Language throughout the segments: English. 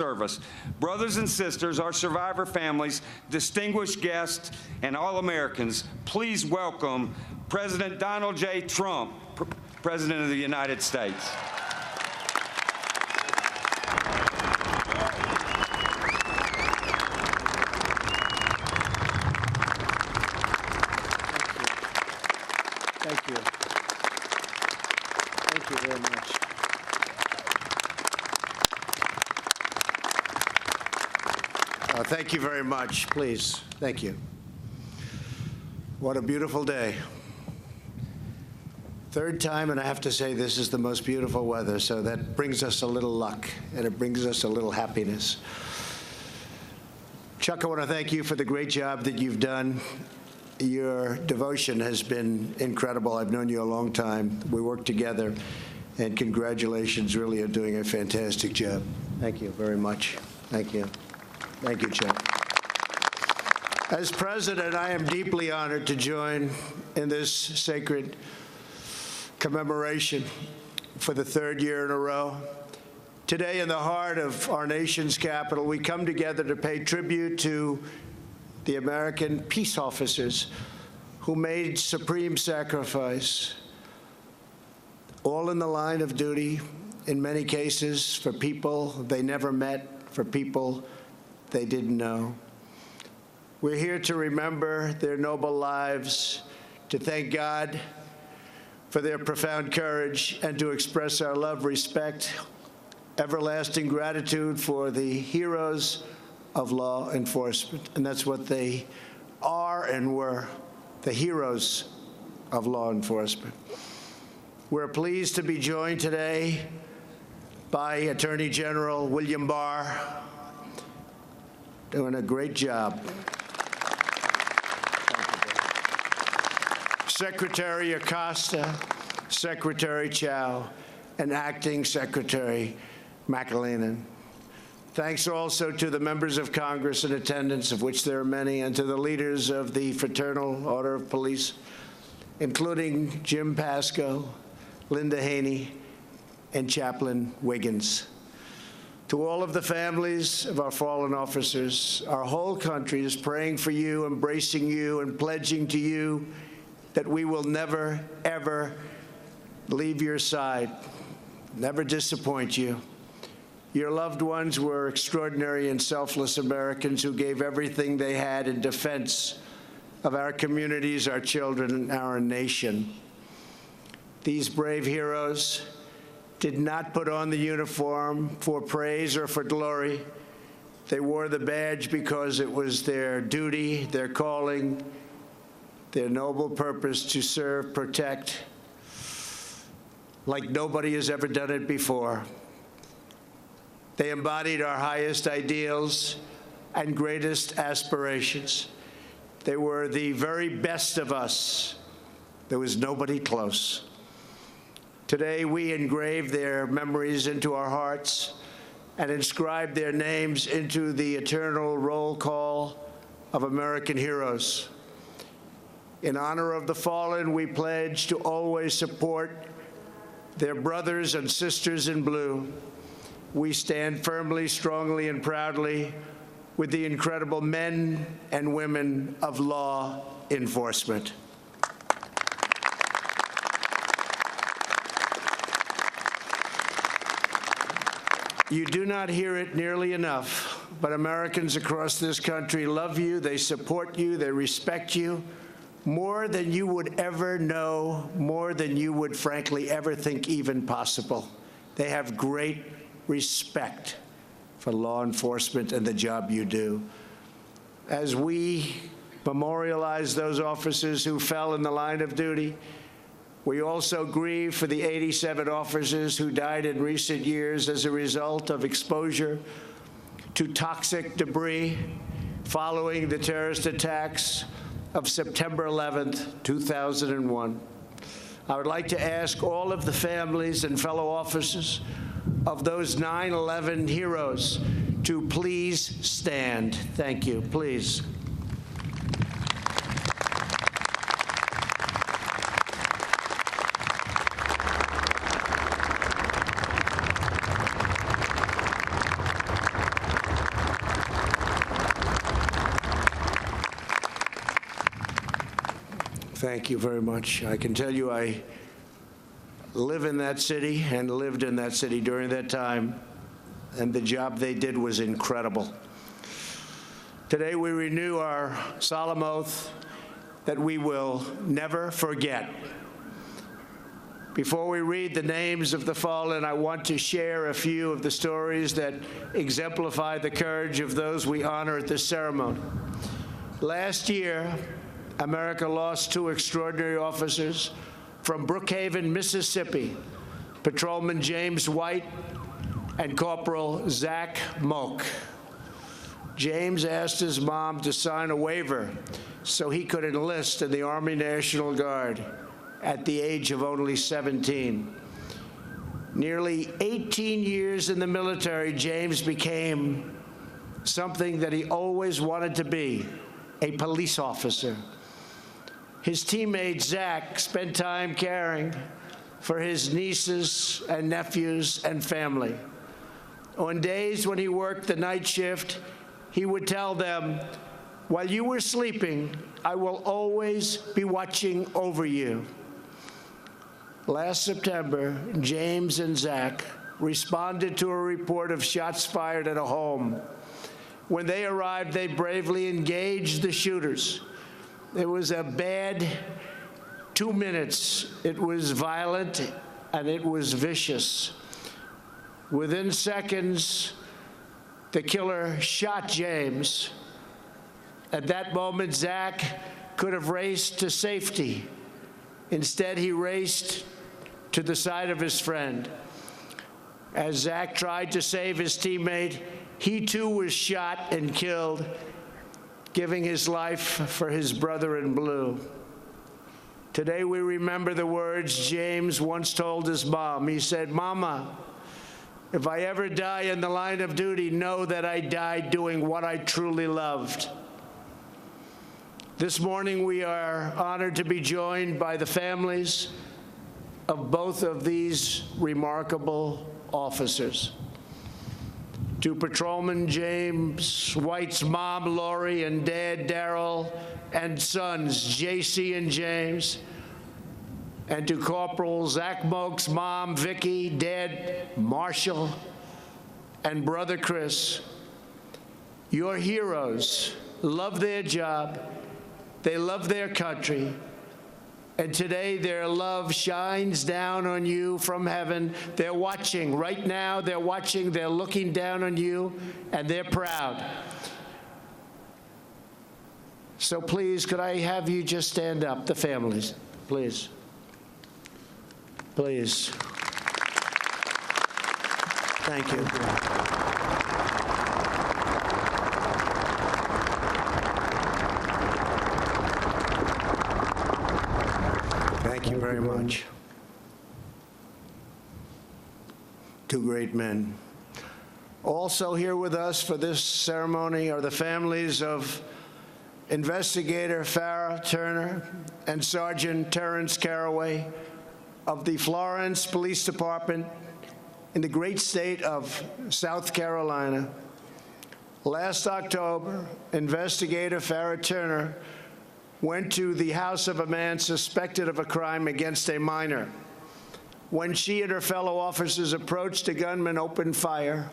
service. Brothers and sisters, our survivor families, distinguished guests, and all Americans, please welcome President Donald J. Trump, President of the United States. Thank you. Thank you very much. Thank you very much. Please. Thank you. What a beautiful day. Third time, and I have to say this is the most beautiful weather, so that brings us a little luck, and it brings us a little happiness. Chuck, I want to thank you for the great job that you've done. Your devotion has been incredible. I've known you a long time. We work together, and congratulations. Really are doing a fantastic job. Thank you very much. Thank you. Thank you, Chuck. As president, I am deeply honored to join in this sacred commemoration for the third year in a row. Today, in the heart of our nation's capital, we come together to pay tribute to the American peace officers who made supreme sacrifice, all in the line of duty, in many cases, for people they never met, for people they didn't know. We're here to remember their noble lives, to thank God for their profound courage, and to express our love, respect, everlasting gratitude for the heroes of law enforcement. And that's what they are and were, the heroes of law enforcement. We're pleased to be joined today by Attorney General William Barr, doing a great job. Secretary Acosta, Secretary Chow, and Acting Secretary McAleenan. Thanks also to the members of Congress in attendance, of which there are many, and to the leaders of the Fraternal Order of Police, including Jim Pasco, Linda Haney, and Chaplain Wiggins. To all of the families of our fallen officers, our whole country is praying for you, embracing you, and pledging to you that we will never, ever leave your side, never disappoint you. Your loved ones were extraordinary and selfless Americans who gave everything they had in defense of our communities, our children, and our nation. These brave heroes did not put on the uniform for praise or for glory. They wore the badge because it was their duty, their calling, their noble purpose to serve, protect, like nobody has ever done it before. They embodied our highest ideals and greatest aspirations. They were the very best of us. There was nobody close. Today, we engrave their memories into our hearts and inscribe their names into the eternal roll call of American heroes. In honor of the fallen, we pledge to always support their brothers and sisters in blue. We stand firmly, strongly, and proudly with the incredible men and women of law enforcement. You do not hear it nearly enough, but Americans across this country love you, they support you, they respect you more than you would ever know, more than you would frankly ever think even possible. They have great respect for law enforcement and the job you do. As we memorialize those officers who fell in the line of duty, we also grieve for the 87 officers who died in recent years as a result of exposure to toxic debris following the terrorist attacks of September 11th, 2001. I would like to ask all of the families and fellow officers of those 9/11 heroes to please stand. Thank you. Please. Thank you very much. I can tell you I live in that city and lived in that city during that time, and the job they did was incredible. Today we renew our solemn oath that we will never forget. Before we read the names of the fallen, I want to share a few of the stories that exemplify the courage of those we honor at this ceremony. Last year, America lost two extraordinary officers from Brookhaven, Mississippi, Patrolman James White and Corporal Zach Moak. James asked his mom to sign a waiver so he could enlist in the Army National Guard at the age of only 17. Nearly 18 years in the military, James became something that he always wanted to be, a police officer. His teammate, Zach, spent time caring for his nieces and nephews and family. On days when he worked the night shift, he would tell them, "While you were sleeping, I will always be watching over you." Last September, James and Zach responded to a report of shots fired at a home. When they arrived, they bravely engaged the shooters. It was a bad 2 minutes. It was violent and it was vicious. Within seconds, the killer shot James. At that moment, Zach could have raced to safety. Instead, he raced to the side of his friend. As Zach tried to save his teammate, he too was shot and killed, giving his life for his brother in blue. Today, we remember the words James once told his mom. He said, "Mama, if I ever die in the line of duty, know that I died doing what I truly loved." This morning, we are honored to be joined by the families of both of these remarkable officers. To Patrolman James White's mom, Lori, and dad, Darrell, and sons, JC and James, and to Corporal Zach Moak's mom, Vicky, dad, Marshall, and brother Chris. Your heroes love their job, they love their country, and today their love shines down on you from heaven. They're watching right now, they're watching, they're looking down on you, and they're proud. So please, could I have you just stand up, the families, please. Please. Thank you. Thank you very much. Two great men. Also here with us for this ceremony are the families of Investigator Farrah Turner and Sergeant Terrence Caraway of the Florence Police Department in the great state of South Carolina. Last October, Investigator Farrah Turner went to the house of a man suspected of a crime against a minor. When she and her fellow officers approached, the gunman opened fire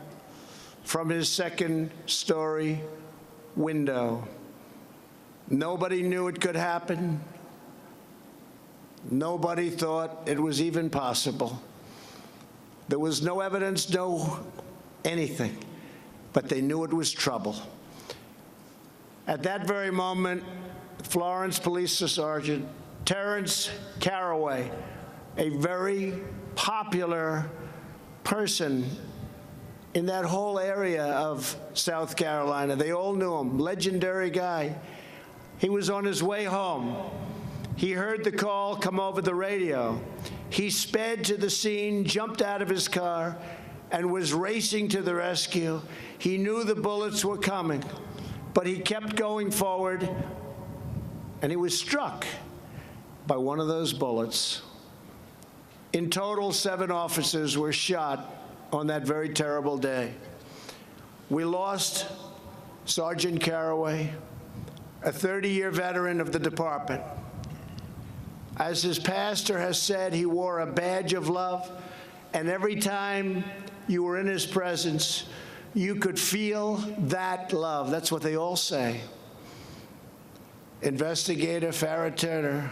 from his second-story window. Nobody knew it could happen. Nobody thought it was even possible. There was no evidence, no anything, but they knew it was trouble. At that very moment, Florence Police Sergeant Terrence Caraway, a very popular person in that whole area of South Carolina. They all knew him, legendary guy. He was on his way home. He heard the call come over the radio. He sped to the scene, jumped out of his car, and was racing to the rescue. He knew the bullets were coming, but he kept going forward, and he was struck by one of those bullets. In total, 7 officers were shot on that very terrible day. We lost Sergeant Caraway, a 30-year veteran of the department. As his pastor has said, he wore a badge of love, and every time you were in his presence, you could feel that love. That's what they all say. Investigator Farrah Turner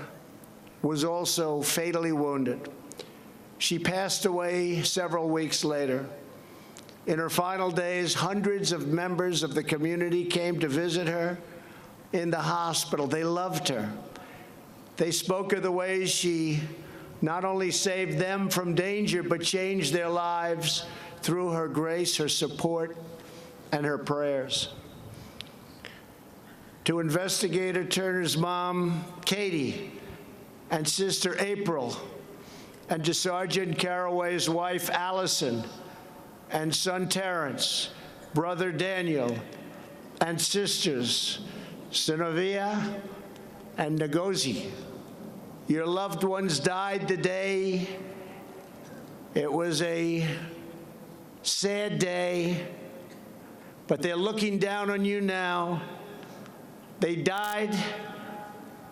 was also fatally wounded. She passed away several weeks later. In her final days, hundreds of members of the community came to visit her in the hospital. They loved her. They spoke of the ways she not only saved them from danger, but changed their lives through her grace, her support, and her prayers. To Investigator Turner's mom, Katie, and sister April, and to Sergeant Caraway's wife, Allison, and son Terrence, brother Daniel, and sisters Sinovia and Ngozi. Your loved ones died today. It was a sad day, but they're looking down on you now. They died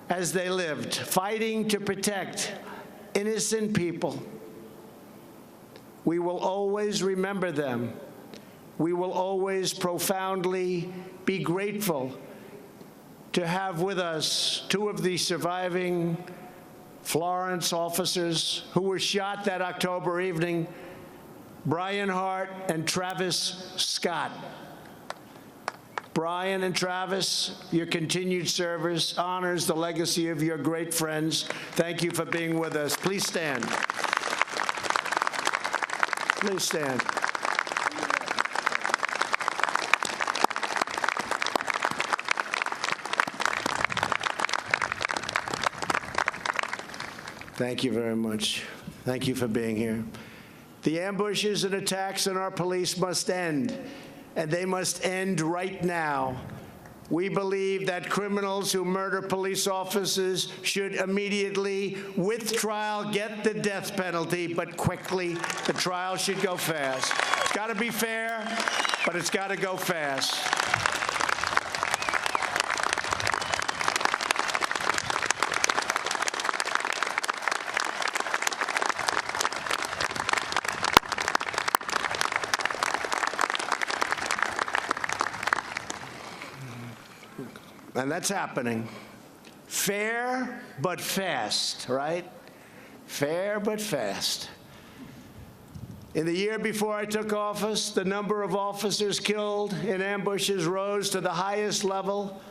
as they lived, fighting to protect innocent people. We will always remember them. We will always profoundly be grateful to have with us two of the surviving Florence officers who were shot that October evening, Brian Hart and Travis Scott. Brian and Travis, your continued service honors the legacy of your great friends. Thank you for being with us. Please stand. Please stand. Thank you very much. Thank you for being here. The ambushes and attacks on our police must end, and they must end right now. We believe that criminals who murder police officers should immediately, with trial, get the death penalty, but quickly. The trial should go fast. It's got to be fair, but it's got to go fast. And that's happening. Fair but fast, right? Fair but fast. In the year before I took office, the number of officers killed in ambushes rose to the highest level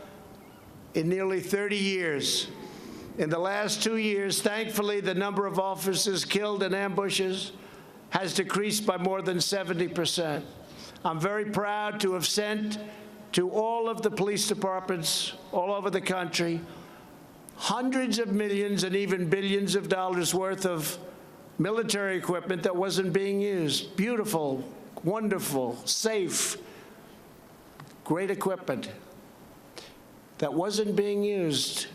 in nearly 30 years. In the last 2 years, thankfully, the number of officers killed in ambushes has decreased by more than 70%. I'm very proud to have sent to all of the police departments all over the country hundreds of millions and even billions of dollars worth of military equipment that wasn't being used. Beautiful, wonderful, safe, great equipment that wasn't being used.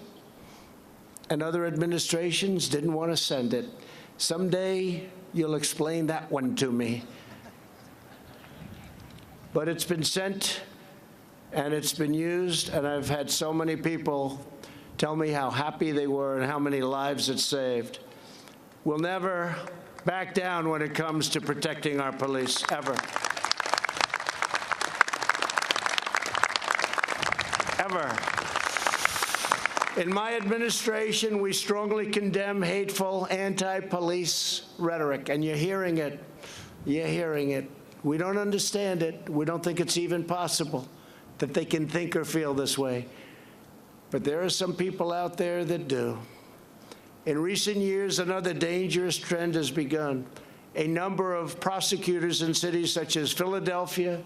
And other administrations didn't want to send it. Someday you'll explain that one to me. But it's been sent and it's been used, and I've had so many people tell me how happy they were and how many lives it saved. We'll never back down when it comes to protecting our police, ever. Ever. In my administration, we strongly condemn hateful anti-police rhetoric, and you're hearing it. You're hearing it. We don't understand it. We don't think it's even possible that they can think or feel this way. But there are some people out there that do. In recent years, another dangerous trend has begun. A number of prosecutors in cities such as Philadelphia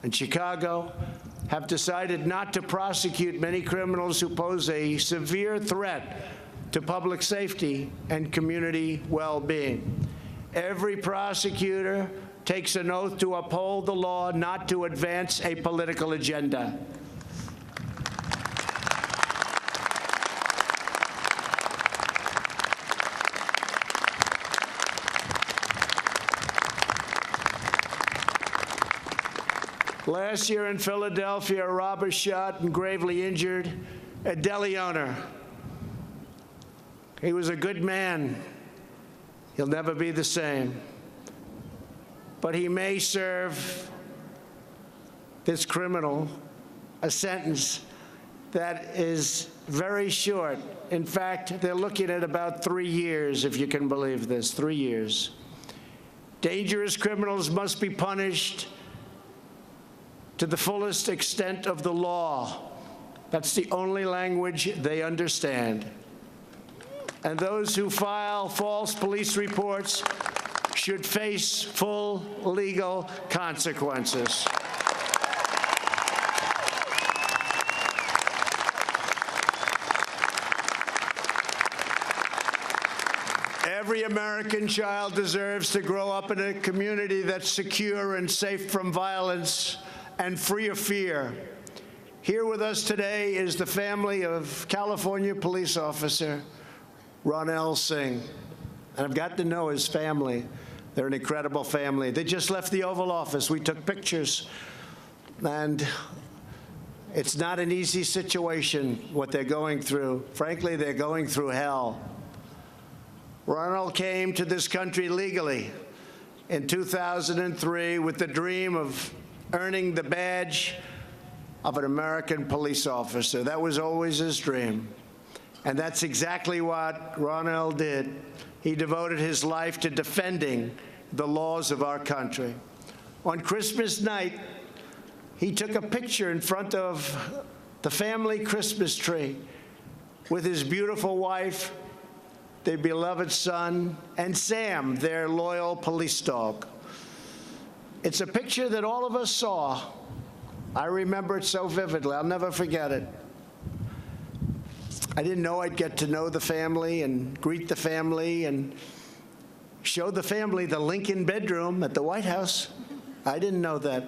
and Chicago have decided not to prosecute many criminals who pose a severe threat to public safety and community well-being. Every prosecutor takes an oath to uphold the law, not to advance a political agenda. Last year in Philadelphia, a robber shot and gravely injured a deli owner. He was a good man. He'll never be the same. But he may serve this criminal a sentence that is very short. In fact, they're looking at about 3 years, if you can believe this, 3 years. Dangerous criminals must be punished to the fullest extent of the law. That's the only language they understand. And those who file false police reports should face full legal consequences. Every American child deserves to grow up in a community that's secure and safe from violence and free of fear. Here with us today is the family of California police officer Ronil Singh. And I've got to know his family. They're an incredible family. They just left the Oval Office. We took pictures. And it's not an easy situation, what they're going through. Frankly, they're going through hell. Ronil came to this country legally in 2003 with the dream of earning the badge of an American police officer. That was always his dream. And that's exactly what Ronil did. He devoted his life to defending the laws of our country. On Christmas night, he took a picture in front of the family Christmas tree with his beautiful wife, their beloved son, and Sam, their loyal police dog. It's a picture that all of us saw. I remember it so vividly. I'll never forget it. I didn't know I'd get to know the family and greet the family and show the family the Lincoln bedroom at the White House. I didn't know that.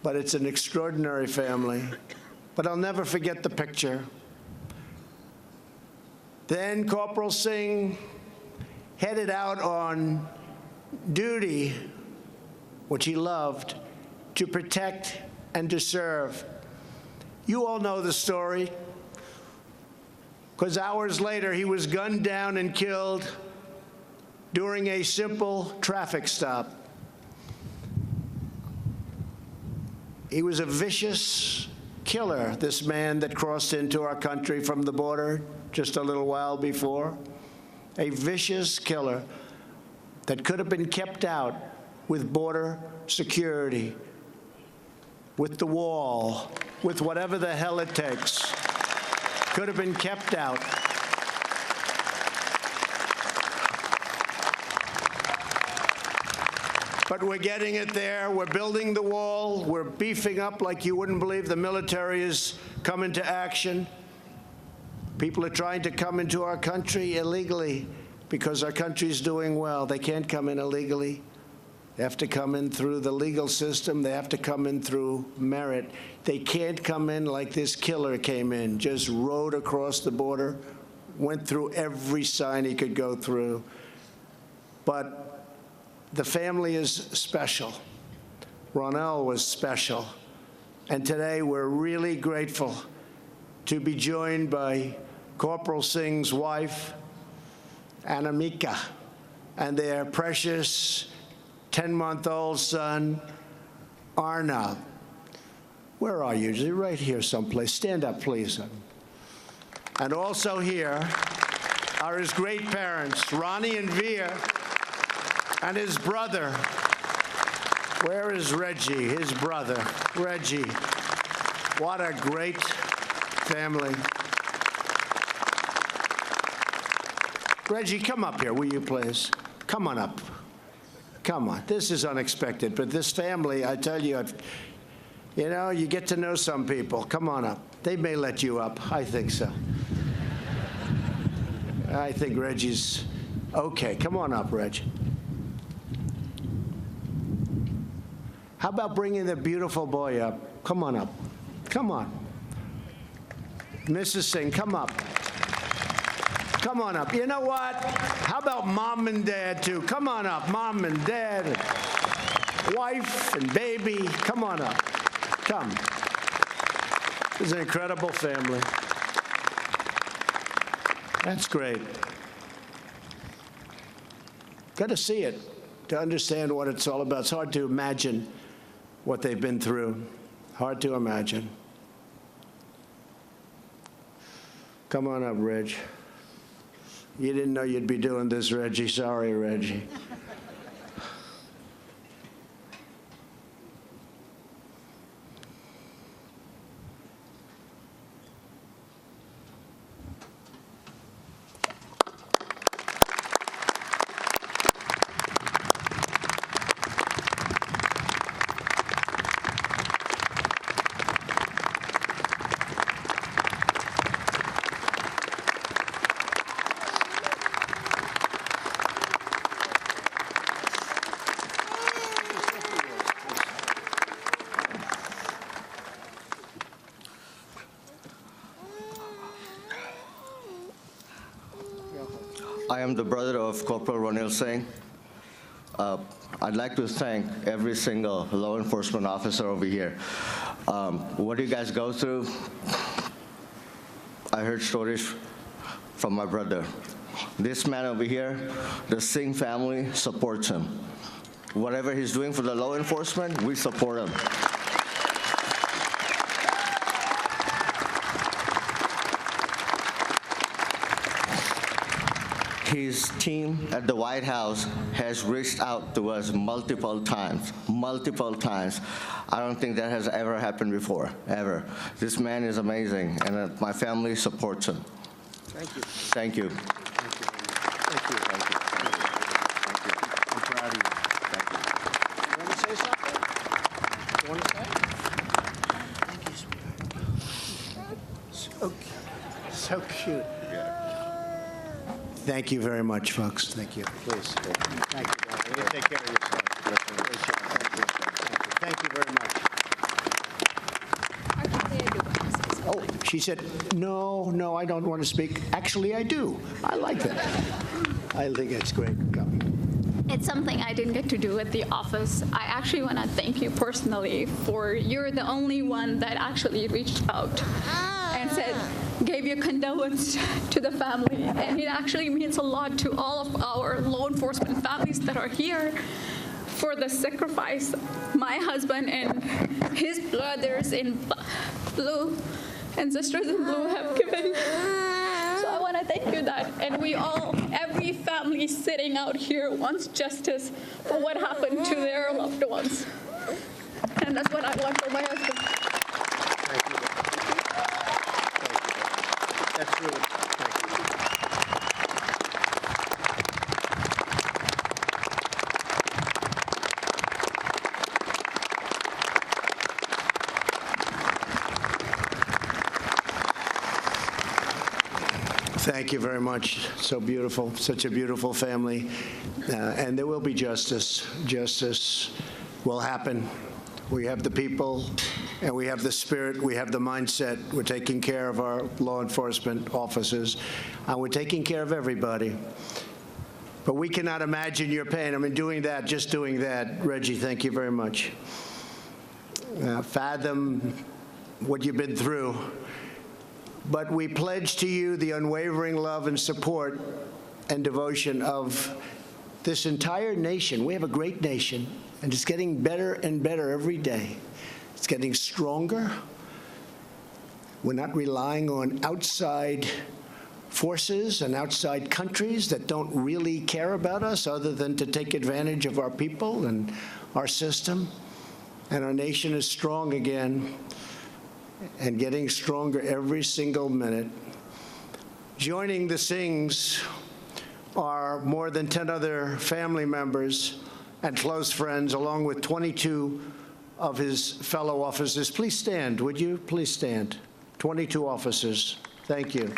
But it's an extraordinary family. But I'll never forget the picture. Then Corporal Singh headed out on duty, which he loved, to protect and to serve. You all know the story, because hours later he was gunned down and killed during a simple traffic stop. He was a vicious killer, this man that crossed into our country from the border just a little while before. A vicious killer that could have been kept out with border security, with the wall, with whatever the hell it takes. Could have been kept out. But we're getting it there. We're building the wall. We're beefing up like you wouldn't believe. The military is coming to action. People are trying to come into our country illegally because our country's doing well. They can't come in illegally. They have to come in through the legal system. They have to come in through merit. They can't come in like this killer came in, just rode across the border, went through every sign he could go through. But the family is special. Ronil was special. And today we're really grateful to be joined by Corporal Singh's wife, Anamika, and their precious 10-month-old son, Arnav. Where are you? You're right here someplace. Stand up, please. And also here are his great parents, Ronnie and Veer, and his brother. Where is Reggie, his brother? Reggie. What a great family. Reggie, come up here, will you please? Come on up. Come on. This is unexpected, but this family, I tell you, you know, you get to know some people. Come on up. They may let you up. I think so. I think Reggie's okay. Come on up, Reg. How about bringing the beautiful boy up? Come on up. Come on. Mrs. Singh, come up. Come on up. You know what? How about mom and dad, too? Come on up. Mom and dad, and wife and baby. Come on up. Come. This is an incredible family. That's great. Got to see it to understand what it's all about. It's hard to imagine what they've been through. Hard to imagine. Come on up, Reg. You didn't know you'd be doing this, Reggie. Sorry, Reggie. I am the brother of Corporal Ronil Singh. I'd like to thank every single law enforcement officer over here. What you guys go through, I heard stories from my brother. This man over here, the Singh family supports him. Whatever he's doing for the law enforcement, we support him. His team at the White House has reached out to us multiple times. I don't think that has ever happened before, ever. This man is amazing, and my family supports him. Thank you. Thank you. Thank you. Thank you. Thank you. I'm proud of you. Thank you. You want to say something? You want to say? Thank you, sweetheart. So cute. Thank you very much, folks. Thank you. Please. Thank you, darling. You take care of yourself. Great job. Thank you. Thank you very much. Oh, she said, no, I don't want to speak. Actually, I do. I like that. I think it's great. Go. It's something I didn't get to do at the office. I actually want to thank you personally for you're the only one that actually reached out and said, gave your condolence to the family. And it actually means a lot to all of our law enforcement families that are here for the sacrifice my husband and his brothers in blue and sisters in blue have given. So I want to thank you that. And we all, every family sitting out here wants justice for what happened to their loved ones. And that's what I want for my husband. Thank you. That's really, thank you. Thank you very much. So beautiful, such a beautiful family. And there will be justice. Justice will happen. We have the people, and we have the spirit, we have the mindset. We're taking care of our law enforcement officers, and we're taking care of everybody. But we cannot imagine your pain. I mean, doing that, just doing that. Reggie, thank you very much. Fathom what you've been through. But we pledge to you the unwavering love and support and devotion of this entire nation. We have a great nation, and it's getting better and better every day. It's getting stronger. We're not relying on outside forces and outside countries that don't really care about us other than to take advantage of our people and our system. And our nation is strong again and getting stronger every single minute. Joining the Singhs are more than 10 other family members and close friends, along with 22 of his fellow officers. Please stand, would you? Please stand. 22 officers. Thank you.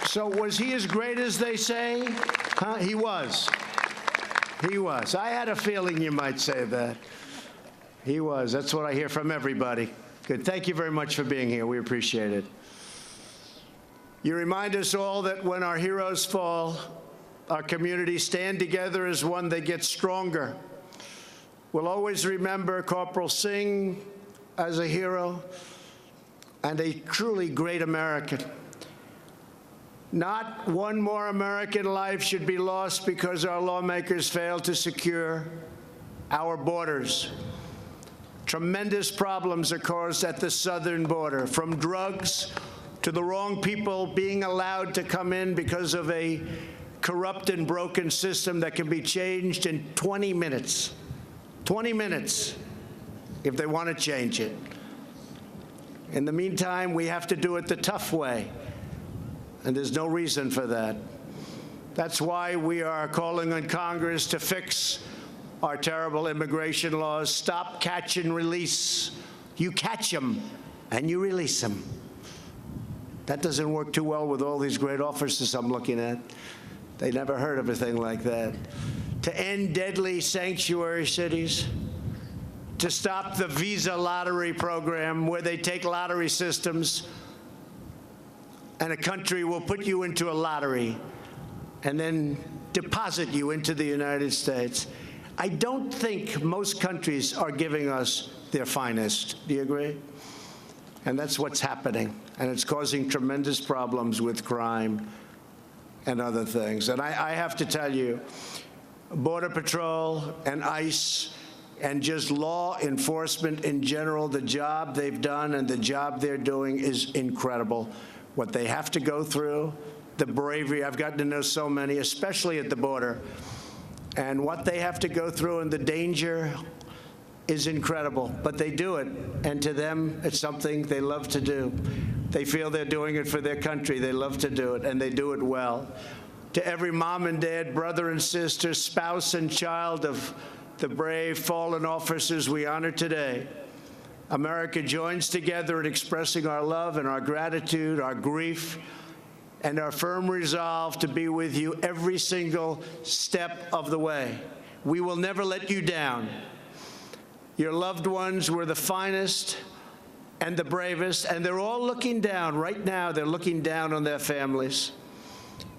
So was he as great as they say? Huh? He was. He was. I had a feeling you might say that. He was. That's what I hear from everybody. Good. Thank you very much for being here. We appreciate it. You remind us all that when our heroes fall, our communities stand together as one, they get stronger. We'll always remember Corporal Singh as a hero. and a truly great American. Not one more American life should be lost because our lawmakers failed to secure our borders. Tremendous problems are caused at the southern border, from drugs to the wrong people being allowed to come in because of a corrupt and broken system that can be changed in 20 minutes. 20 minutes, if they want to change it. In the meantime, we have to do it the tough way, and there's no reason for that. That's why we are calling on Congress to fix our terrible immigration laws. Stop, catch, and release. You catch them, and you release them. That doesn't work too well with all these great officers I'm looking at. They never heard of a thing like that. To end deadly sanctuary cities, to stop the visa lottery program where they take lottery systems and a country will put you into a lottery and then deposit you into the United States. I don't think most countries are giving us their finest. Do you agree? And that's what's happening. And it's causing tremendous problems with crime and other things. And I have to tell you, Border Patrol and ICE and just law enforcement in general, the job they've done and the job they're doing is incredible. What they have to go through, the bravery, I've gotten to know so many, especially at the border, and what they have to go through and the danger is incredible, but they do it, and to them, it's something they love to do. They feel they're doing it for their country. They love to do it, and they do it well. To every mom and dad, brother and sister, spouse and child of the brave fallen officers we honor today, America joins together in expressing our love and our gratitude, our grief, and our firm resolve to be with you every single step of the way. We will never let you down. Your loved ones were the finest and the bravest, and they're all looking down. Right now, they're looking down on their families.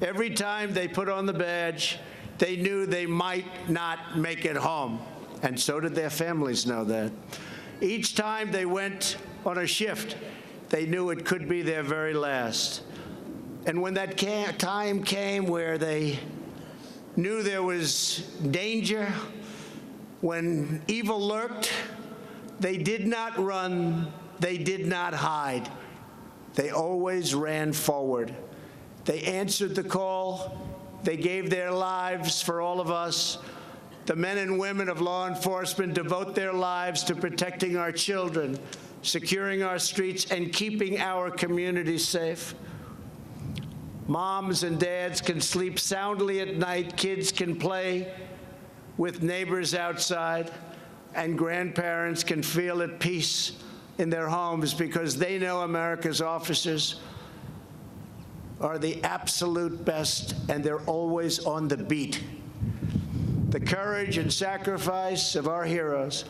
Every time they put on the badge, they knew they might not make it home, and so did their families know that. Each time they went on a shift, they knew it could be their very last. And when that time came where they knew there was danger, when evil lurked, they did not run, they did not hide. They always ran forward. They answered the call. They gave their lives for all of us. The men and women of law enforcement devote their lives to protecting our children, securing our streets, and keeping our communities safe. Moms and dads can sleep soundly at night. Kids can play with neighbors outside, and grandparents can feel at peace in their homes because they know America's officers are the absolute best, and they're always on the beat. The courage and sacrifice of our heroes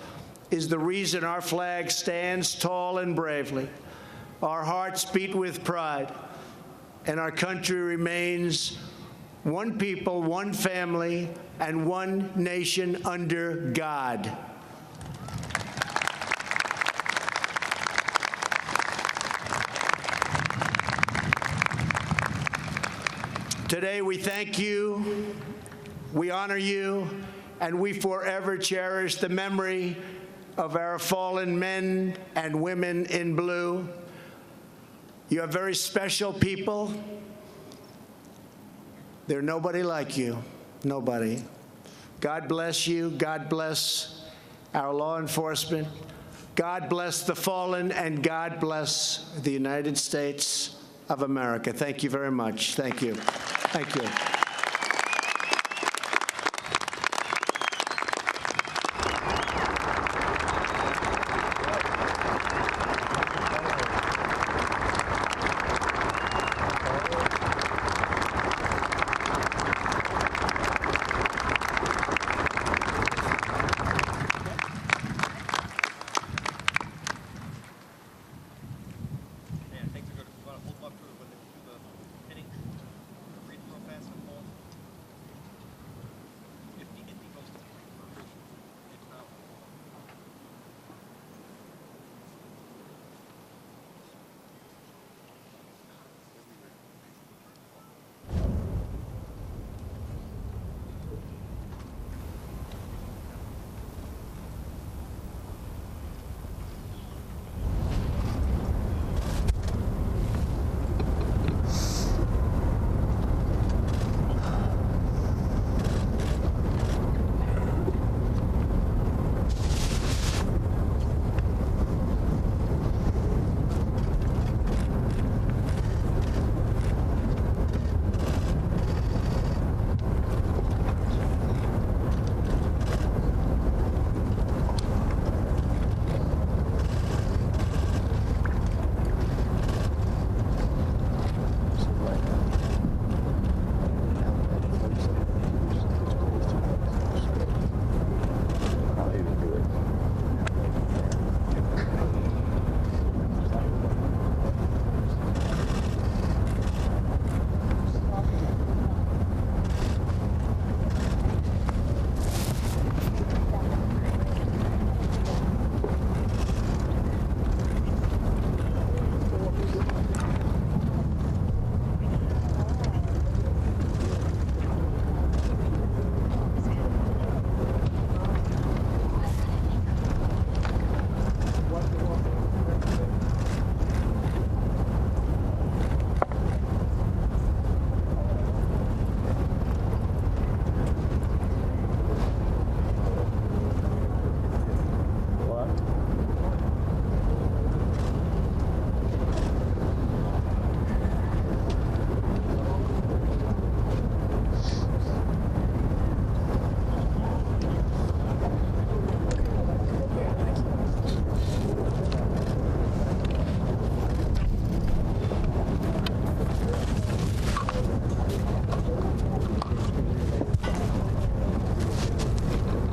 is the reason our flag stands tall and bravely. Our hearts beat with pride, and our country remains one people, one family, and one nation under God. Today, we thank you, we honor you, and we forever cherish the memory of our fallen men and women in blue. You are very special people. There's nobody like you, nobody. God bless you. God bless our law enforcement. God bless the fallen, and God bless the United States of America. Thank you very much. Thank you. Thank you.